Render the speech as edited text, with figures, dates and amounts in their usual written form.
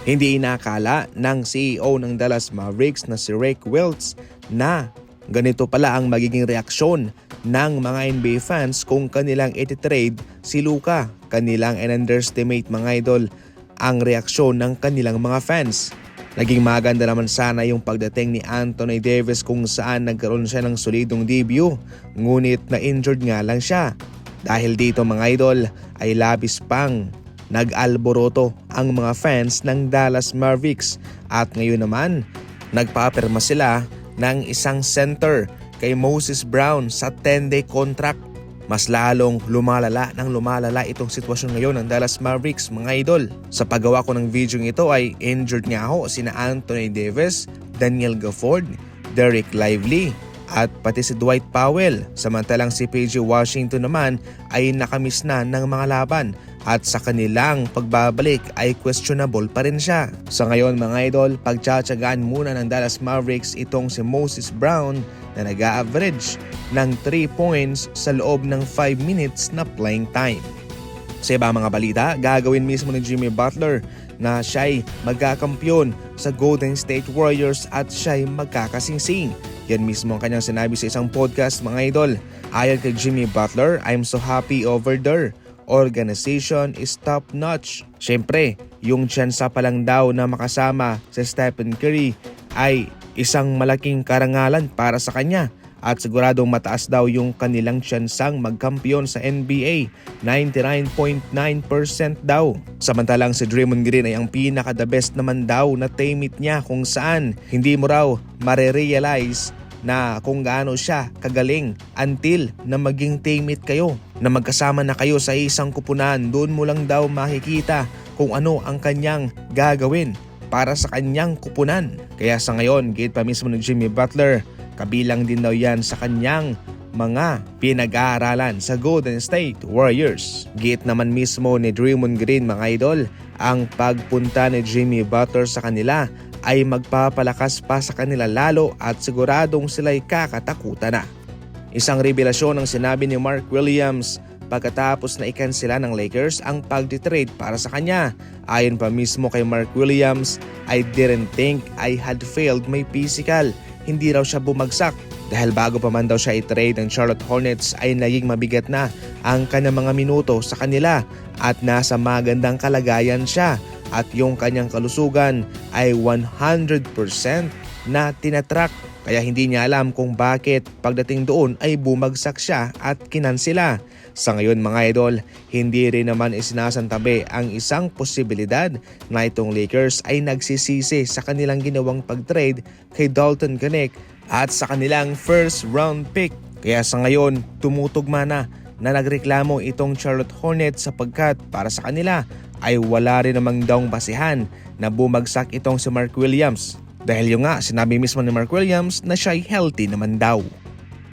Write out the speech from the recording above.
Hindi inakala ng CEO ng Dallas Mavericks na si Rick Wiltz na ganito pala ang magiging reaksyon ng mga NBA fans kung kanilang ititrade si Luka. Kanilang in-underestimate mga idol ang reaksyon ng kanilang mga fans. Naging maganda naman sana yung pagdating ni Anthony Davis kung saan nagkaroon siya ng solidong debut. Ngunit na-injured nga lang siya. Dahil dito mga idol ay labis pang nag-alboroto ang mga fans ng Dallas Mavericks at ngayon naman nagpapirma sila ng isang center kay Moses Brown sa 10-day contract. Mas lalong lumalala itong sitwasyon ngayon ng Dallas Mavericks mga idol. Sa paggawa ko ng video ito ay injured nga ho sina Anthony Davis, Daniel Gafford, Derek Lively at pati si Dwight Powell. Samantalang si PJ Washington naman ay nakamiss na ng mga laban at sa kanilang pagbabalik ay questionable pa rin siya. Sa ngayon mga idol, pagtsatsagaan muna ng Dallas Mavericks itong si Moses Brown na nag-a-average ng 3 points sa loob ng 5 minutes na playing time. Sa iba mga balita, gagawin mismo ni Jimmy Butler na siya'y magkakampyon sa Golden State Warriors at siya'y magkakasingsing. Yan mismo ang kanyang sinabi sa isang podcast mga idol. Ayon kay Jimmy Butler, "I'm so happy over there. Organization is top notch." Siyempre, yung tsansa pa lang daw na makasama sa Stephen Curry ay isang malaking karangalan para sa kanya at siguradong mataas daw yung kanilang tsansang magkampiyon sa NBA, 99.9% daw. Samantalang si Draymond Green ay ang pinaka-the best naman daw na teammate niya kung saan hindi mo raw marerealize na kung gaano siya kagaling until na maging teammate kayo, na magkasama na kayo sa isang kupunan. Doon mo lang daw makikita kung ano ang kanyang gagawin para sa kanyang kupunan. Kaya sa ngayon, gate pa mismo ng Jimmy Butler, kabilang din daw yan sa kanyang mga pinag-aaralan sa Golden State Warriors. Gate naman mismo ni Draymond Green mga idol, ang pagpunta ni Jimmy Butler sa kanila ay magpapalakas pa sa kanila lalo at siguradong sila'y kakatakutan na. Isang revelasyon ang sinabi ni Mark Williams pagkatapos na ikansela ng Lakers ang pagtitrade para sa kanya. Ayon pa mismo kay Mark Williams, "I didn't think I had failed my physical." Hindi raw siya bumagsak dahil bago pa man daw siya i-trade ng Charlotte Hornets ay naging mabigat na ang kanyang mga minuto sa kanila at nasa magandang kalagayan siya. At yung kanyang kalusugan ay 100% na tinatrack. Kaya hindi niya alam kung bakit pagdating doon ay bumagsak siya at kinansela. Sa ngayon mga idol, hindi rin naman isinasantabi ang isang posibilidad na itong Lakers ay nagsisisi sa kanilang ginawang pag-trade kay Dalton Knecht at sa kanilang first round pick. Kaya sa ngayon, tumutugma na nagreklamo itong Charlotte Hornets sapagkat para sa kanila ay wala rin namang daong basihan na bumagsak itong si Mark Williams. Dahil yung nga, sinabi mismo ni Mark Williams na siya'y healthy naman daw.